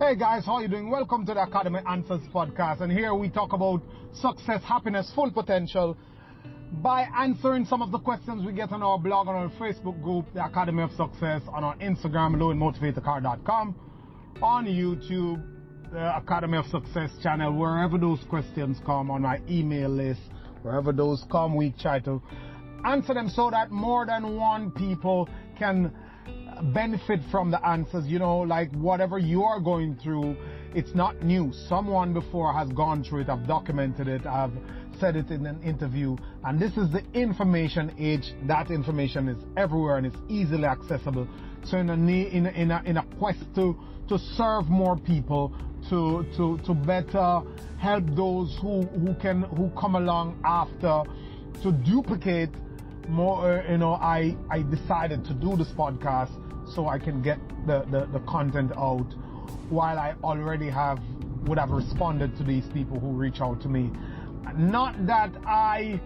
Hey guys, how you doing? Welcome to the Academy Answers podcast, and here we talk about success, happiness, full potential by answering some of the questions we get on our blog, on our Facebook group, the Academy of Success, on our Instagram, lowandmotivatorcar.com, on YouTube, the Academy of Success channel, wherever those questions come, on my email list, wherever those come, we try to answer them so that more than one people can benefit from the answers. You know, like whatever you are going through, it's not new. Someone before has gone through it. I've documented it. I've said it in an interview. And this is the information age. That information is everywhere and it's easily accessible. So in a quest to serve more people, to better help those who come along after, to duplicate more, I decided to do this podcast so I can get the content out while I already would have responded to these people who reach out to me. Not that I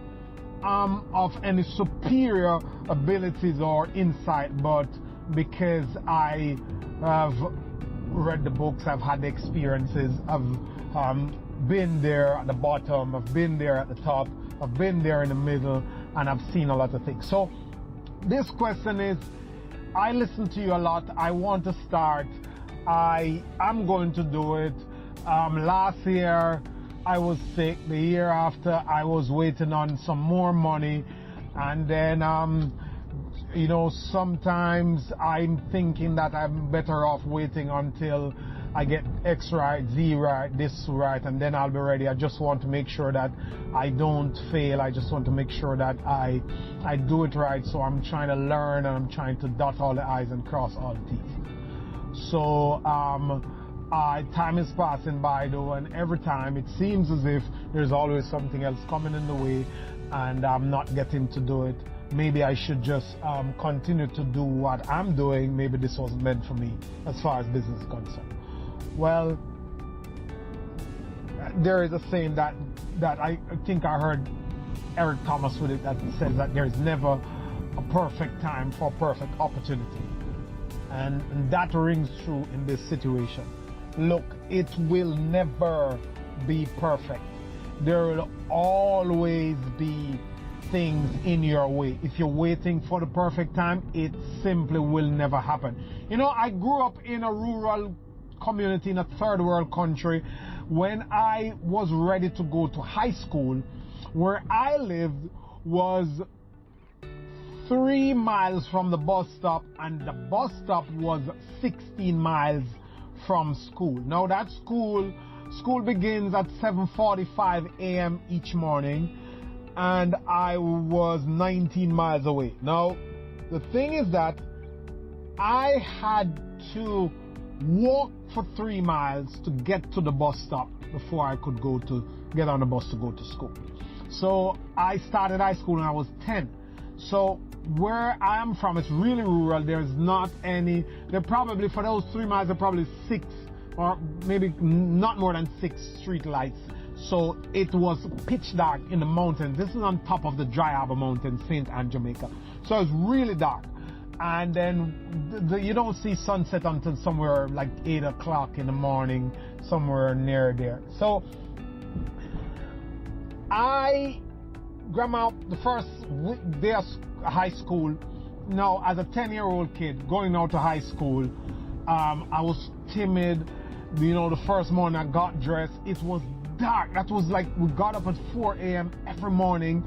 am of any superior abilities or insight, but because I have read the books, I've had the experiences, I've been there at the bottom, I've been there at the top, I've been there in the middle, and I've seen a lot of things. So this question is, I listen to you a lot. I want to start. I am going to do it. Last year I was sick. The year after I was waiting on some more money. And then, sometimes I'm thinking that I'm better off waiting until I get X right, Z right, this right, and then I'll be ready. I just want to make sure that I don't fail. I just want to make sure that I do it right. So I'm trying to learn, and I'm trying to dot all the I's and cross all the T's. So time is passing by though, and every time it seems as if there's always something else coming in the way and I'm not getting to do it. Maybe I should just continue to do what I'm doing. Maybe this wasn't meant for me as far as business is concerned. Well, there is a saying that I think I heard Eric Thomas with it, that says that there's never a perfect time for a perfect opportunity. And that rings true in this situation. Look, it will never be perfect. There will always be things in your way. If you're waiting for the perfect time, it simply will never happen. I grew up in a rural community in a third world country. When I was ready to go to high school, where I lived was 3 miles from the bus stop, and the bus stop was 16 miles from school. Now that school begins at 7:45 a.m. each morning, and I was 19 miles away. Now the thing is that I had to walk for 3 miles to get to the bus stop before I could get on the bus to go to school. So I started high school when I was 10. So where I am from, it's really rural. There probably, for those 3 miles, there are probably 6 or maybe not more than 6 street lights. So it was pitch dark in the mountains. This is on top of the Dry Harbor Mountain, St. Anne, Jamaica. So it's really dark. And then you don't see sunset until somewhere like 8 o'clock in the morning, somewhere near there. So the first day of high school, now as a 10-year-old kid going out to high school, I was timid. The first morning I got dressed, it was dark. That was like, we got up at 4 a.m. every morning,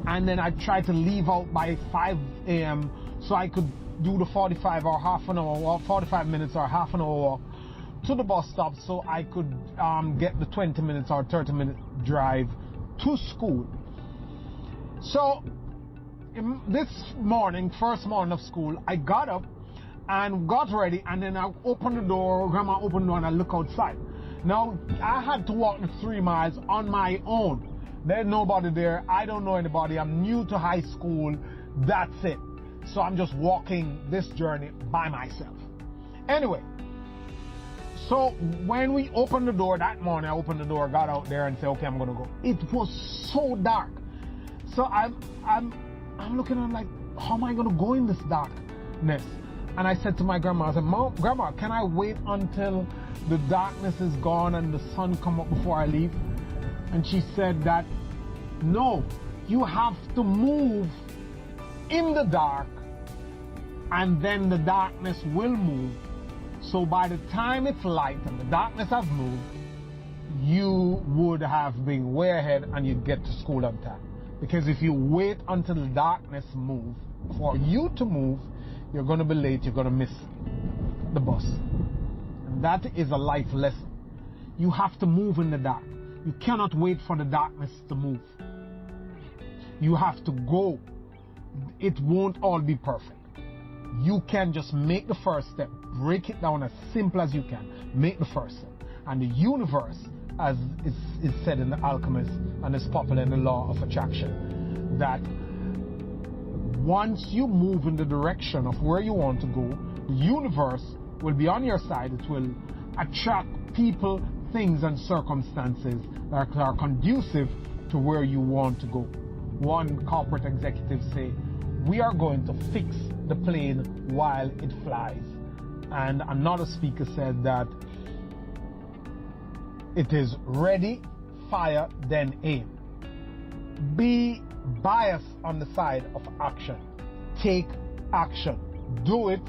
and then I tried to leave out by 5 a.m. so I could do the 45 minutes or half an hour walk to the bus stop, so I could get the 20 minutes or 30 minute drive to school. So this morning, first morning of school, I got up and got ready, and then I opened the door. Grandma opened the door and I look outside. Now I had to walk the 3 miles on my own. There's nobody there. I don't know anybody. I'm new to high school. That's it. So I'm just walking this journey by myself. Anyway, so when we opened the door that morning, I opened the door, got out there and said, okay, I'm gonna go. It was so dark. So I'm looking at like, how am I gonna go in this darkness? And I said to my grandma, I said, Grandma, can I wait until the darkness is gone and the sun come up before I leave. And she said that, no, you have to move in the dark and then the darkness will move. So by the time it's light and the darkness has moved, you would have been way ahead and you'd get to school on time. Because if you wait until the darkness moves for you to move, you're going to be late, you're going to miss the bus. And that is a life lesson. You have to move in the dark. You cannot wait for the darkness to move. You have to go. It won't all be perfect. You can just make the first step. Break it down as simple as you can. Make the first step. And the universe, as is said in The Alchemist and is popular in the law of attraction, that once you move in the direction of where you want to go, the universe will be on your side. It will attract people, things, and circumstances that are conducive to where you want to go. One corporate executive say, we are going to fix the plane while it flies. And another speaker said that it is ready, fire, then aim. Be biased on the side of action. Take action. Do it.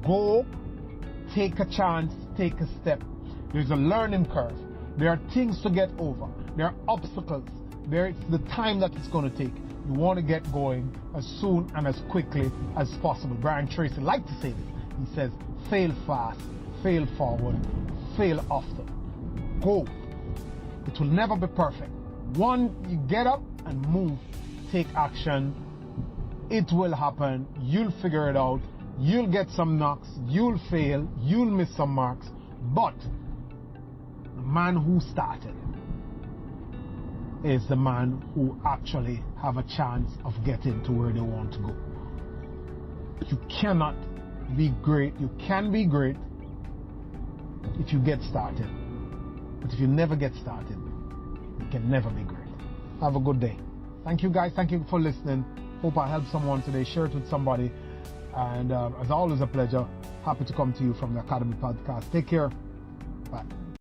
Go. Take a chance. Take a step. There's a learning curve. There are things to get over. There are obstacles. It's the time that it's going to take. You want to get going as soon and as quickly as possible. Brian Tracy liked to say this. He says, fail fast, fail forward, fail often. Go. It will never be perfect. One, you get up and move, take action. It will happen. You'll figure it out. You'll get some knocks. You'll fail. You'll miss some marks. But the man who started is the man who actually have a chance of getting to where they want to go. You cannot be great. You can be great if you get started. But if you never get started, you can never be great. Have a good day. Thank you guys. Thank you for listening. Hope I helped someone today. Share it with somebody. And as always, a pleasure. Happy to come to you from the Academy Podcast. Take care. Bye.